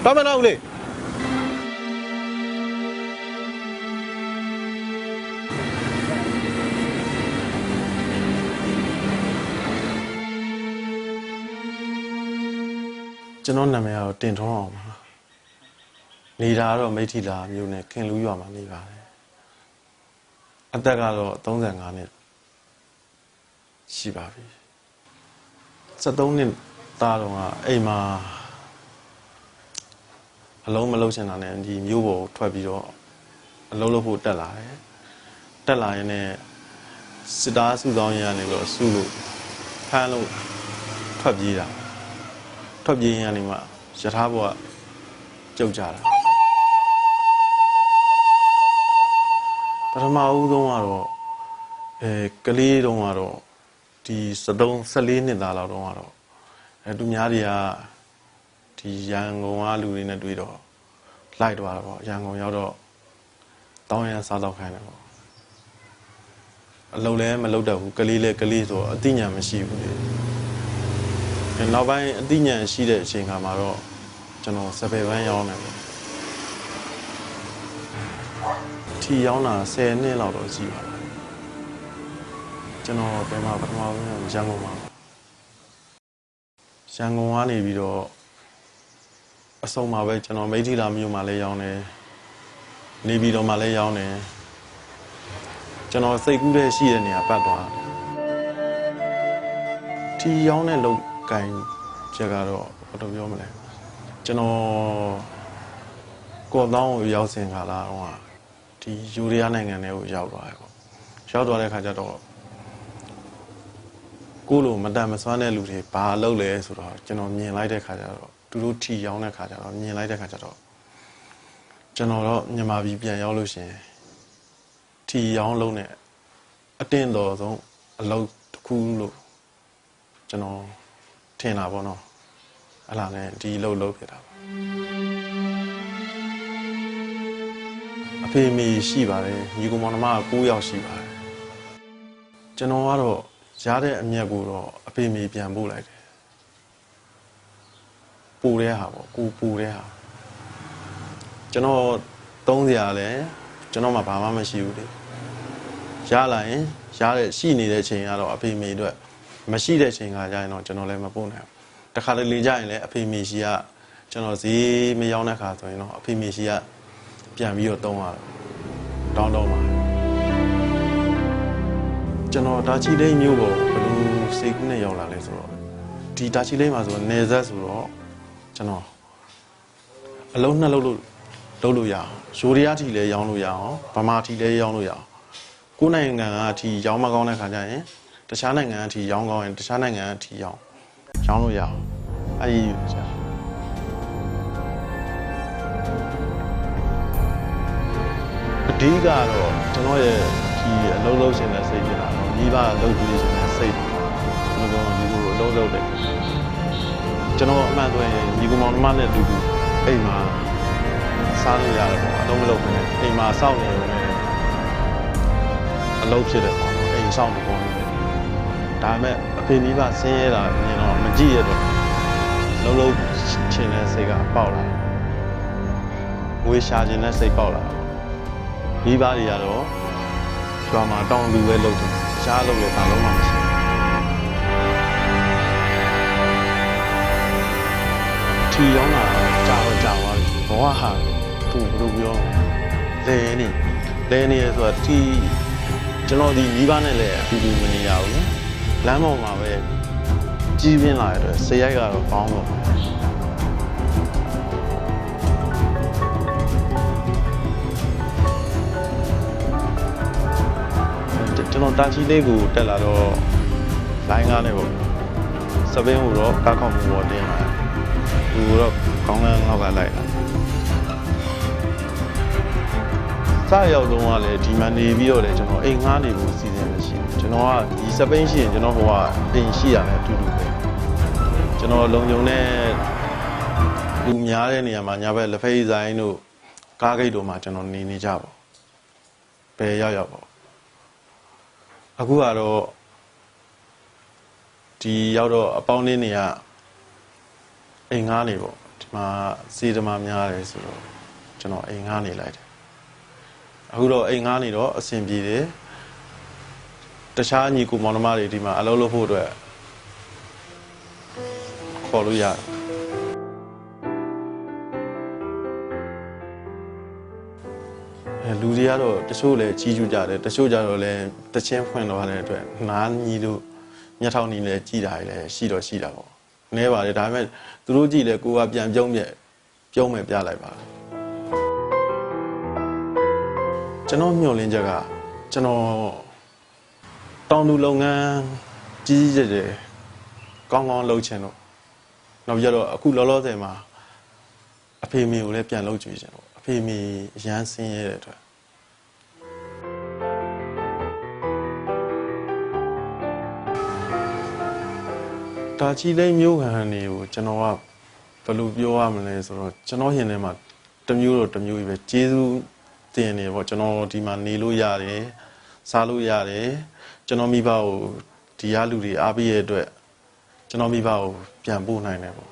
တော်မနာဦးလေကျွန်တော်နာမည်ကတော့တင်ထွန်းအောင်ပါနေတာတော့မိထီလာမျိုးနဲ့ခင်လူးရွာမှာနေပါတယ်အသက်ကတော့35နှစ်ရှိပါပြီ73နှစ်သားတော့အိမ်မှာအလုံးမလုံးချင်တာနဲ့ဒီမျိုးပေါ်ထွက်ပြီးတော့အလုံးလုံးဖို့တက်လာတယ်တက်လာရင်လည်းစစ်သားစုဆောင်ရနေပြီးတော့စုလို့ဖမ်းလို့ထွက်ပြေးတာထွက်ပြေးရင်ကနေမှရထားဘောကကျုပ်ကြတာပထမဦးဆုံးကတော့ကလေးတုန်းကတော့ဒီ14နှစ်သားလောက်တုန်းကတော့သူများတွေကဒီရန်ကုန်ကလူတွေနဲ့တွေ့တော့လိုက်သွားတာပေါ့ရန်ကုန်ရောက်တော့တောင်းရန်စားတော့ခိုင်းတယ်ပေါ့အလုံးလည်းမလုံးတတ်ဘူးကလေးလည်းကလေးဆိုအသိဉာဏ်မရှိဘူးလေနောက်ပိုင်းအသိဉာဏ်ရှိတဲ့အချိန်ခါမှာတော့ကျွန်တော်စပယ်ပန်းရောင်းတယ်ထီရောင်းတာ10နှစ်လောက်တော့ရှိပါလားကျွန်တော်ဘယ်မှာပထမဆုံးရန်ကုန်မှာရန်ကုန်ကနေပြီးတော့အစုံမှာပဲကျွန်တော်မိထီလာမြို့မှာလည်းရောင်းတယ်နေပြည်တော်မှာလည်းရောင်းတယ်ကျွန်တော်စိတ်ကူးတဲ့ရှိတဲ့နေရာပတ်သွားထီရောင်းတဲ့လောက်ကင်ချက်ကတော့ဘယ်လိုပြောမလဲကျွန်တော်ကော့တောင်းကိုရောက်စင်ခါလာတော့ဒီယူရီးယားနိုင်ငံထဲကိုရောက်သွားတယ်ပေါ့ရောက်သွားတဲ့ခါကျတော့ကိုလိုမတန်မစွမ်းတဲ့လူတွေဘာလုပ်လဲဆိုတော့ကျွန်တော်မြင်လိုက်တဲ့ခါကျတော့သူတို့ထီရောင်းတဲ့ခါကျတော့မြင်လိုက်တဲ့ခါကျတော့ကျွန်တော်တော့မြန်မာပြည်ပြန်ရောက်လို့ရှင်ထီရောင်းလုံးနဲ့အတင်းတော်ဆုံးအလုပ်တစ်ခုလို့ကျွန်တော်ထင်တာပေါ့နော်အဲ့လာနဲ့ဒီလုပ်ဖြစ်တာပါအဖေမေရှိပါတယ်ညီကောင်မောင်နှမ9ယောက်ရှိပါတယ်ကျွန်တော်ကတော့ရတဲ့အမြတ်ကိုတော့အဖေမေပြန်ပို့လိုက်တယ်ပို့တဲ့ဟာပေါ့ကိုပို့တဲ့ဟာကျွန်တော်သုံးစရာလဲကျွန်တော်မှဘာမှမရှိဘူးလေရလာရင်ရတဲ့ရှိနေတဲ့အချိန်ကတော့အဖေမေအတွက်မရှိတဲ့အချိန်ကကြာရင်တော့ကျွန်တော်လည်းမပို့နိုင်ဘူးတခါလေကြရင်လည်းအဖေမေရှိကကျွန်တော်ဈေးမရောက်တဲ့ခါဆိုရင်တော့အဖေမေရှိကပြန်ပြီးတော့တုံးရတော့တောင်းပါကျွန်တော်တာချီလိမ့်မျိုးပေါ်ဘယ်လိုစိတ်ကူးနဲ့ရောက်လာလဲဆိုတော့ဒီတာချီလိမ့်မှာဆိုနေဆက်ဆိုတော့ကျွန်တော်အလုံးနှစ်လုံးလို့ရအောင်ရိုရီးယားထီလည်းရောင်းလို့ရအောင်ဗမာထီလည်းရောင်းလို့ရအောင်ကိုယ်နိုင်ငံကအထီရောင်းမကောင်းတဲ့ခါကျရင်တခြားနိုင်ငံအထီရောင်းကောင်းရင်တခြားနိုင်ငံအထီရောင်းလို့ရအောင်အဲ့ဒီအဓိကတော့ကျွန်တော်ရဲ့ဒီအလုံးလုံးရှင်တဲ့စိတ်ဖြစ်လာတော့မိဘလုံးပြီးရှင်တဲ့စိတ်ကျွန်တော်ဒီလိုအလုံးလုံးတယ်ကျွန်တော်အမှန်ဆိုရင်ညီကောင်မောင်နှမနဲ့အတူတူအိမ်မှာစားလို့ရတယ်ပေါ့အလုံးမလုံးပဲအိမ်မှာစောင့်နေတယ်အလုံးဖြစ်တယ်ပေါ့အိမ်စောင့်နေပေါ့ဒါပေမဲ့အဖေမိဘဆင်းရဲတာမြင်တော့မကြည့်ရတော့လုံးလုံးချင်တဲ့စိတ်ကပေါက်လာငွေရှာခြင်းတဲ့စိတ်ပေါက်လာမိဘတွေကတော့ကျွာမှာတောင်းလူပဲလုပ်တယ်ရှားလုပ်ရတာလုံးဝမရှိထီရောင်းတာကြာသွားပြီဘဝဟာသူဘယ်လိုပြောလဲနေဆိုတော့ထီကျွန်တော်ဒီမိဘနဲ့လည်းအတူတူမနေရဘူးလမ်းပေါ်မှာပဲကြီးပြင်းလာတဲ့အတွက်စိတ်ရိုက်ကတော့ကောင်းတော့ကျွန်တော်တာချီလေးကိုတက်လာတော့လိုင်းကားနဲ့ပေါ့စပင်းကိုတော့ကားခေါက်မှုပေါ်တင်လာသူတော့ကောင်းကန်းနောက်ကလိုက်လာစရောက်တော့ကလည်းဒီမှာနေပြီးတော့လည်းကျွန်တော်အိမ်ငှားနေဖို့စီစဉ်မရှိဘူးကျွန်တော်ကဒီစပိန်ရှိရင်ကျွန်တော်ဟိုကအိမ်ရှိရတယ်အတူတူပဲကျွန်တော်လုံုံနဲ့လူများတဲ့နေရာမှာညာဘက်လက်ဖေးဆိုင်တို့ကားဂိတ်တို့မှာကျွန်တော်နေကြပါဘယ်ရောက်ပေါ့အခုကတော့ဒီရောက်တော့အပေါင်းလေးတွေကအိမ်ငှားနေပေါ့ မှာစေတမများတယ်ဆိုတော့ကျွန်တော်အိမ်ငှားနေလိုက်တယ်အခုတော့အိမ်ငှားနေတော့အဆင်ပြေတယ်တခြားညီကိုမောင်နှမတွေဒီမှာအလုပ်လုပ်ဖို့အတွက်ခေါ်လို့ရတယ်လူတွေကတော့တချို့လည်းကြီးကျူးကြတယ်တချို့ကြတော့လည်းတချင်းဖွင့်တော့တဲ့အတွက်နားညီတို့မျက်ထောင်ညီလည်းကြည်တာလည်းရှိတော့ရှိတာပေါ့နဲပါတယ်ဒါပေမဲ့သူတို့ကြည့်လဲကိုကပြန်ပြုံးမယ်ပြလိုက်ပါကျွန်တော်မျှော်လင့်ချက်ကကျွန်တော်တောင်သူလုပ်ငန်းကြီးကြီးကျယ်ကောင်းကောင်းလုပ်ချင်တော့နောက်ပြီးတော့အခုလောလောဆယ်မှာအဖေမေကိုလည်းပြန်လုပ်ကြည့်ချင်တော့အဖေမေရမ်းဆင်းရဲတဲ့အတွက်ဒါကြီးလေးမျိုးခံနေကိုကျွန်တော်ကဘယ်လိုပြောရမလဲဆိုတော့ကျွန်တော်ရင်ထဲမှာတစ်မျိုးတော့တစ်မျိုးပဲကျေးဇူးတင်နေပေါ့ကျွန်တော်ဒီမှာနေလို့ရတယ်စားလို့ရတယ်ကျွန်တော်မိဘကိုဒီရလူတွေအားပေးရတဲ့အတွက်ကျွန်တော်မိဘကိုပြန်ပို့နိုင်တယ်ပေါ့